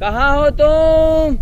कहाँ हो तुम?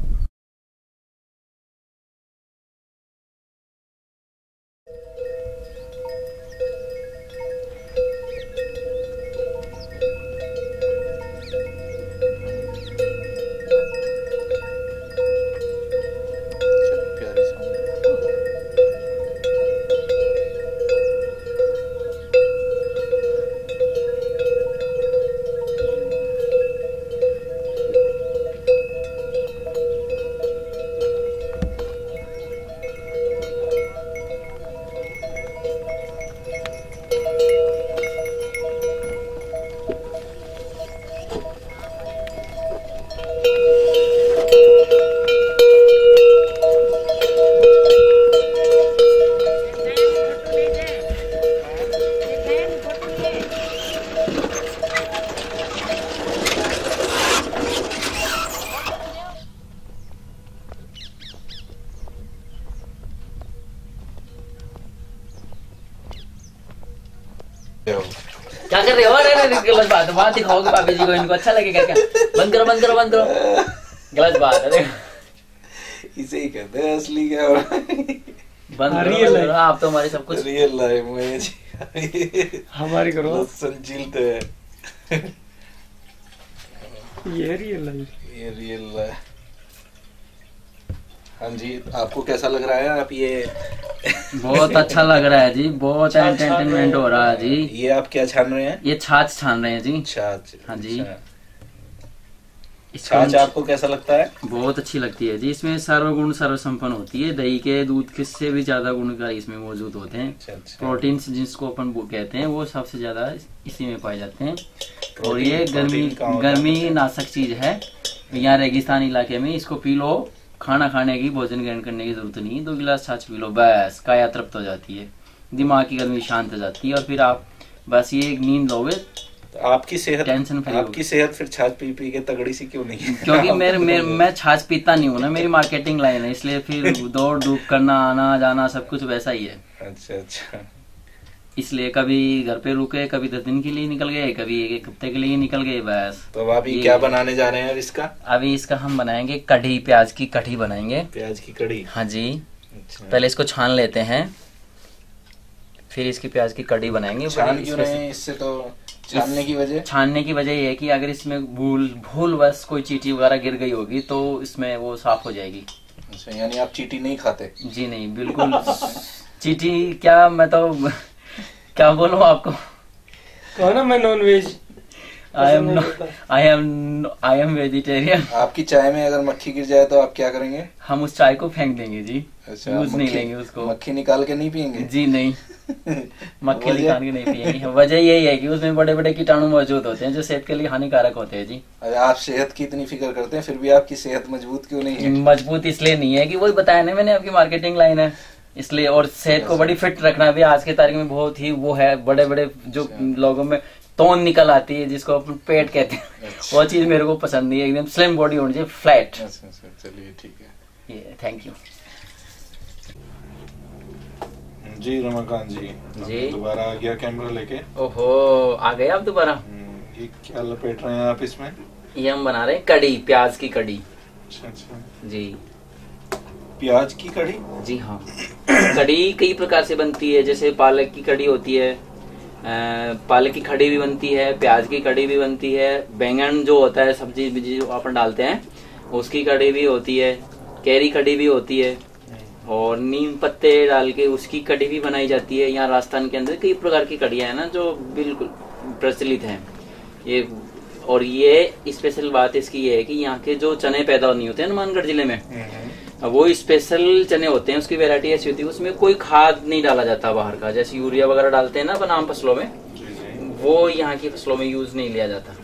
क्या कर रहे हो? अरे गलत बात है, बात दिखाओगे पापी जी को, इनको अच्छा लगेगा क्या? बंद करो बंद करो बंद करो, गलत बात है। इसे ही कहते हैं असली क्या हो रहा है। बंद करो, आप तो हमारे सब कुछ रियल लाइफ में हमारी करो संजीलते है। ये रियल लाइफ, ये रियल लाइफ। हाँ जी, आपको कैसा लग रहा है? आप ये बहुत अच्छा लग रहा है जी, बहुत एंटरटेनमेंट हो रहा है जी। ये आप क्या छान रहे हैं? ये छाछ छान रहे हैं जी। छाछ। हाँ जी। छाछ आपको कैसा लगता है? बहुत अच्छी लगती है जी। इसमें सर्वगुण सर्वसंपन्न होती है, दही के दूध के से भी ज्यादा गुणकारी इसमें मौजूद होते हैं। प्रोटीन्स जिसको अपन कहते हैं वो सबसे ज्यादा इसी में पाए जाते हैं। और ये गर्मी नाशक चीज है। यहाँ रेगिस्तान इलाके में इसको पी लो, खाना खाने की भोजन ग्रहण करने की जरूरत नहीं, 2 गिलास छाछ पी लो, बस काया तृप्त हो जाती है, दिमाग की गर्मी शांत हो जाती है और फिर आप बस ये नींद लोगे। तो आपकी सेहत टेंशन फ्री, आपकी सेहत फिर छाछ पी पी के तगड़ी सी क्यों नहीं है? क्योंकि मैं छाछ पीता नहीं हूँ ना, मेरी मार्केटिंग लाइन है, इसलिए फिर दौड़ धूप करना, आना जाना सब कुछ वैसा ही है। अच्छा अच्छा। इसलिए कभी घर पे रुके, कभी 10 दिन के लिए निकल गए, कभी 1 हफ्ते के लिए निकल गए, बस। तो अब आप ये क्या बनाने जा रहे हैं इसका? अभी इसका हम बनाएंगे कढ़ी, प्याज की कढ़ी बनाएंगे। प्याज की कढ़ी? हाँ जी। अच्छा। पहले इसको छान लेते हैं, फिर इसकी प्याज की कढ़ी बनाएंगे। छान क्यों रहे हैं इससे? तो छानने की वजह? छानने की वजह ये है कि अगर इसमें भूल बस कोई चींटी वगैरह गिर गई होगी तो इसमें वो साफ हो जाएगी। अच्छा, यानी आप चींटी नहीं खाते? जी नहीं, बिल्कुल। चींटी क्या, मैं तो क्या बोलूं आपको, कहो ना मैं non veg. I am vegetarian. आपकी चाय में अगर मक्खी गिर जाए तो आप क्या करेंगे? हम उस चाय को फेंक देंगे जी। अच्छा, यूज नहीं लेंगे उसको। मक्खी निकाल के नहीं पियेंगे? जी नहीं। मक्खी निकाल के नहीं पियेंगे। वजह यही है कि उसमें बड़े बड़े कीटाणु मौजूद होते हैं जो सेहत के लिए हानिकारक होते हैं जी। आप सेहत की इतनी फिक्र करते हैं, फिर भी आपकी सेहत मजबूत क्यों नहीं है? मजबूत इसलिए नहीं है कि वही बताया ना मैंने, आपकी मार्केटिंग लाइन है इसलिए। और सेहत को बड़ी फिट रखना भी आज के तारीख में बहुत ही वो है। बड़े बड़े जो लोगों में तोन निकल आती है जिसको अपन पेट कहते हैं, वो चीज मेरे को पसंद नहीं है। एकदम स्लिम बॉडी होनी चाहिए, फ्लैट। चलिए ठीक है, ये थैंक यू जी। रमाकांत जी दोबारा आ गया कैमरा लेके। ओहो, आ गए आप दोबारा। ये क्या लपेट रहे हैं आप इसमें? ये हम बना रहे हैं कढ़ी, प्याज की कढ़ी। अच्छा अच्छा जी, प्याज की कढ़ी? जी हाँ। कढ़ी कई प्रकार से बनती है, जैसे पालक की कढ़ी होती है, पालक की कढ़ी भी बनती है, प्याज की कढ़ी भी बनती है, बैंगन जो होता है सब्जी जो अपन डालते हैं उसकी कढ़ी भी होती है, कैरी कढ़ी भी होती है, और नीम पत्ते डाल के उसकी कढ़ी भी बनाई जाती है। यहाँ राजस्थान के अंदर कई प्रकार की कढ़ियाँ है ना जो बिल्कुल प्रचलित हैं ये। और ये स्पेशल बात इसकी ये है कि यहाँ के जो चने पैदा नहीं होते हैं हनुमानगढ़ जिले में, वो स्पेशल चने होते हैं, उसकी वैरायटी ऐसी होती है उसमें कोई खाद नहीं डाला जाता बाहर का, जैसे यूरिया वगैरह डालते हैं ना अपन आम फसलों में, वो यहाँ की फसलों में यूज नहीं लिया जाता।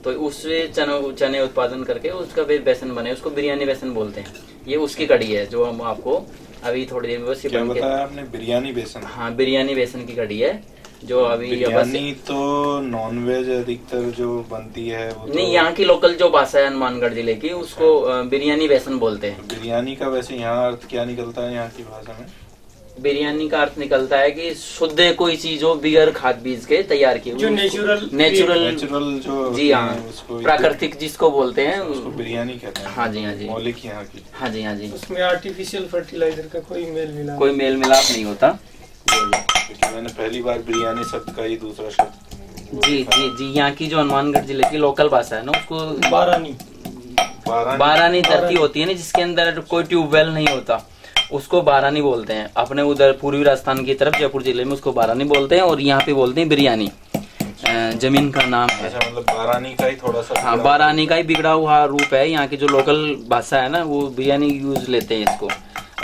तो उससे चने उत्पादन करके उसका फिर बेसन बने, उसको बिरयानी बेसन बोलते हैं। ये उसकी कढ़ी है जो हम आपको अभी थोड़ी देर में बस क्या बताया आपने? बिरयानी बेसन? हाँ, बिरयानी बेसन की कढ़ी है जो अभी बिरयानी तो नॉनवेज अधिकतर जो बनती है वो नहीं, यहाँ की लोकल जो भाषा है हनुमानगढ़ जिले की उसको बिरयानी बेसन बोलते हैं। बिरयानी का वैसे यहाँ अर्थ क्या निकलता है यहाँ की भाषा में? बिरयानी का अर्थ निकलता है कि शुद्ध कोई चीज हो बिगर खाद बीज के तैयार की जो नेचुरल जो जी हाँ, प्राकृतिक जिसको बोलते हैं उसको बिरयानी कहते हैं। हाँ जी हाँ जी, मौलिक यहाँ की। हाँ जी हाँ जी, उसमें आर्टिफिशियल फर्टिलाइजर का कोई मेल मिलाप नहीं होता। मैंने पहली बार बिरयानी शब्द का ही दूसरा शब्द। जी जी जी, यहाँ की जो हनुमानगढ़ जिले की लोकल भाषा है ना, उसको बारानी धरती होती है ना, जिसके अंदर कोई ट्यूबवेल नहीं होता, उसको बारानी बोलते हैं। अपने उधर पूर्वी राजस्थान की तरफ जयपुर जिले में उसको बारानी बोलते हैं, और यहाँ पे बोलते हैं बिरयानी। जमीन का नाम है। अच्छा, मतलब बारानी का ही थोड़ा सा। हाँ, बारानी का ही बिगड़ा हुआ रूप है। यहाँ की जो लोकल भाषा है ना, वो बिरयानी यूज लेते हैं इसको।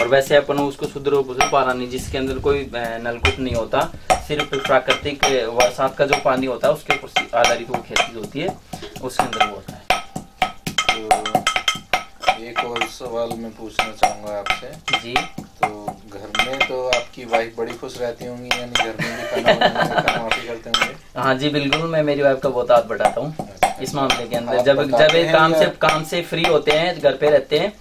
और वैसे अपन उसको शुद्ध रूप से बारानी, जिसके अंदर कोई नलकूप नहीं होता, सिर्फ प्राकृतिक बरसात का जो पानी होता है उसके ऊपर आधारित वो खेती होती है, उसके अंदर वो होता है। तो एक और सवाल मैं पूछना चाहूँगा आपसे जी। तो घर में तो आपकी वाइफ बड़ी खुश रहती होंगी, यानी घर में भी खाना बनाने का काम आप ही करते होंगे? हाँ जी बिल्कुल, मैं मेरी वाइफ का बहुत हाथ बटाता हूँ इस मामले के अंदर। जब काम से फ्री होते हैं, घर पे रहते हैं,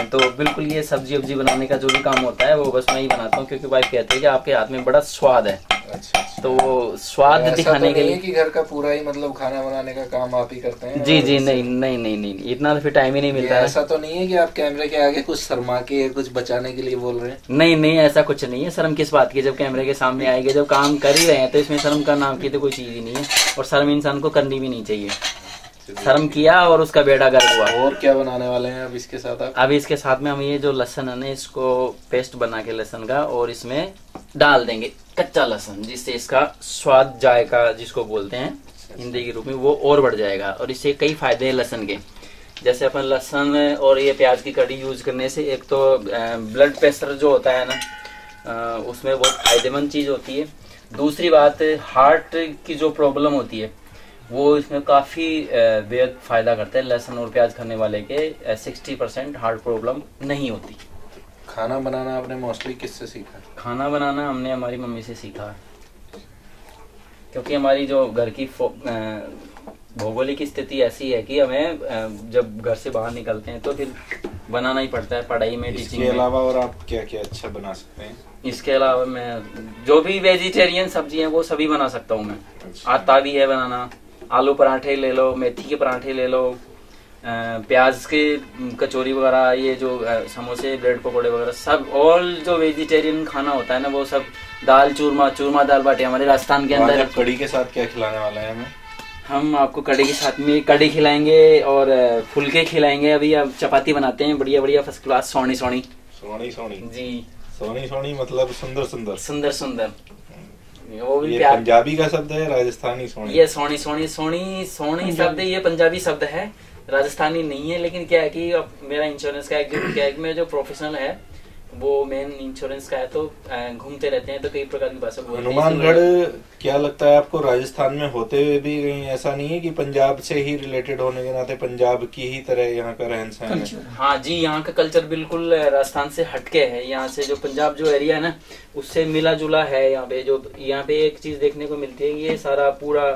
तो बिल्कुल ये सब्जी वब्जी बनाने का जो भी काम होता है वो बस मैं ही बनाता हूँ, क्योंकि वाइफ कहती है कि आपके हाथ में बड़ा स्वाद है। अच्छा। तो वो स्वाद दिखाने के लिए कि घर का पूरा ही मतलब खाना बनाने का काम आप ही करते हैं? जी जी, नहीं, इतना तो फिर टाइम ही नहीं मिलता है। ऐसा तो नहीं है कि आप कैमरे के आगे कुछ शर्मा के कुछ बचाने के लिए बोल रहे हैं? नहीं, ऐसा कुछ नहीं है। शर्म किस बात की, जब कैमरे के सामने आएंगे, जब काम कर ही रहे हैं तो इसमें शर्म का नाम की तो कोई चीज ही नहीं है, और शर्म इंसान को करनी भी नहीं चाहिए। शर्म किया और उसका बेड़ा गर्क हुआ। और क्या बनाने वाले हैं अब इसके साथ आप? अभी इसके साथ में हम ये जो लहसुन है ना, इसको पेस्ट बना के लहसुन का, और इसमें डाल देंगे कच्चा लहसुन, जिससे इसका स्वाद जायका जिसको बोलते हैं हिंदी के रूप में, वो और बढ़ जाएगा। और इससे कई फायदे हैं लहसुन के। जैसे अपन लहसुन और ये प्याज की कड़ी यूज करने से एक तो ब्लड प्रेशर जो होता है ना, उसमें बहुत फायदेमंद चीज होती है। दूसरी बात, हार्ट की जो प्रॉब्लम होती है वो इसमें काफी बेहद फायदा करता है। लहसुन और प्याज खाने वाले के 60% हार्ट प्रॉब्लम नहीं होती। खाना बनाना आपने मोस्टली किससे सीखा? खाना बनाना हमने हमारी मम्मी से सीखा, क्योंकि हमारी जो घर की भौगोलिक स्थिति ऐसी है कि हमें जब घर से बाहर निकलते हैं तो फिर बनाना ही पड़ता है, पढ़ाई में, टीचिंग में। इसके अलावा और आप क्या क्या अच्छा बना सकते हैं? इसके अलावा मैं जो भी वेजिटेरियन सब्जी है वो सभी बना सकता हूँ मैं। अच्छा। आता भी है बनाना। आलू पराठे ले लो, मेथी के पराठे ले लो, प्याज के कचौरी वगैरह, ये जो समोसे, ब्रेड पकौड़े वगैरह, सब ऑल जो वेजिटेरियन खाना होता है ना, वो सब। दाल चूरमा दाल बाटी हमारे राजस्थान के अंदर। कड़ी के साथ क्या खिलाने वाला है हमें? हम आपको कड़ी के साथ में कड़ी खिलाएंगे और फुलके खिलाएंगे। अभी अब चपाती बनाते हैं, बढ़िया फर्स्ट क्लास, सोनी जी। सोनी मतलब सुंदर। वो भी ये पंजाबी का शब्द है, राजस्थानी सोनी? ये सोनी शब्द, ये पंजाबी शब्द है, राजस्थानी नहीं है। लेकिन क्या है कि अब मेरा इंश्योरेंस का क्या है कि मेरा जो प्रोफेशनल है वो मेन इंश्योरेंस का है, तो घूमते रहते हैं तो कई प्रकार की भाषा बोलते हैं। हनुमानगढ़ क्या लगता है आपको, राजस्थान में होते हुए भी कहीं ऐसा नहीं है कि पंजाब से ही रिलेटेड होने के नाते पंजाब की ही तरह यहाँ का रहन सहन है? हाँ जी, यहाँ का कल्चर बिल्कुल राजस्थान से हटके है। यहाँ से जो पंजाब जो एरिया है ना, उससे मिला जुला है। यहाँ पे एक चीज देखने को मिलती है, ये सारा पूरा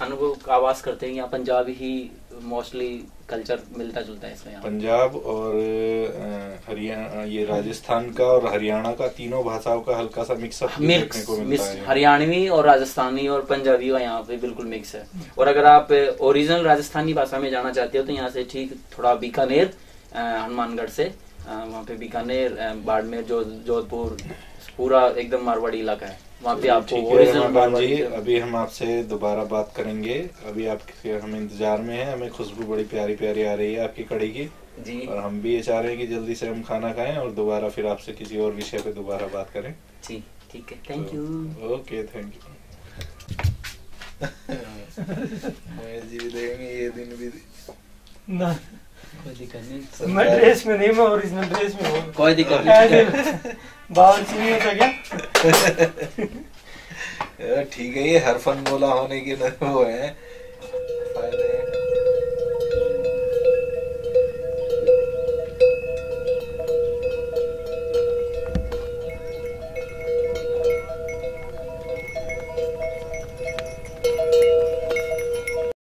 अनुभव आवास करते हैं यहाँ पंजाब ही मोस्टली कल्चर मिलता जुलता है इसमें। पंजाब और हरियाणा, ये राजस्थान का और हरियाणा का, तीनों भाषाओं का हल्का सा मिक्सअप देखने को मिलता है। हरियाणवी और राजस्थानी और पंजाबी का यहाँ पे बिल्कुल मिक्स है। और अगर आप ओरिजिनल राजस्थानी भाषा में जाना चाहते हो तो यहाँ से ठीक थोड़ा बीकानेर, हनुमानगढ़ से वहाँ पे बीकानेर, बाड़मेर, जोधपुर, पूरा एकदम मारवाड़ी इलाका है, वहाँ पे आपको ओरिजिनल जी। अभी हम आपसे दोबारा बात करेंगे, अभी आपके हम इंतजार में हैं। हमें खुशबू बड़ी प्यारी प्यारी आ रही है आपकी कड़ी की जी, और हम भी ये चाह रहे हैं कि जल्दी से हम खाना खाएं और दोबारा फिर आपसे किसी और विषय पे दोबारा बात करें। जी ठीक है, thank you. Okay, thank you. जी भी देंगे ये दिन भी ना, कोई दिक्कत नहीं। मैं ड्रेस में नहीं, मैं ओरिजिनल ड्रेस में हूँ। कोई दिक्कत नहीं। बावर्ची नहीं होता क्या? ठीक है, ये हर फन बोला होने की वो है।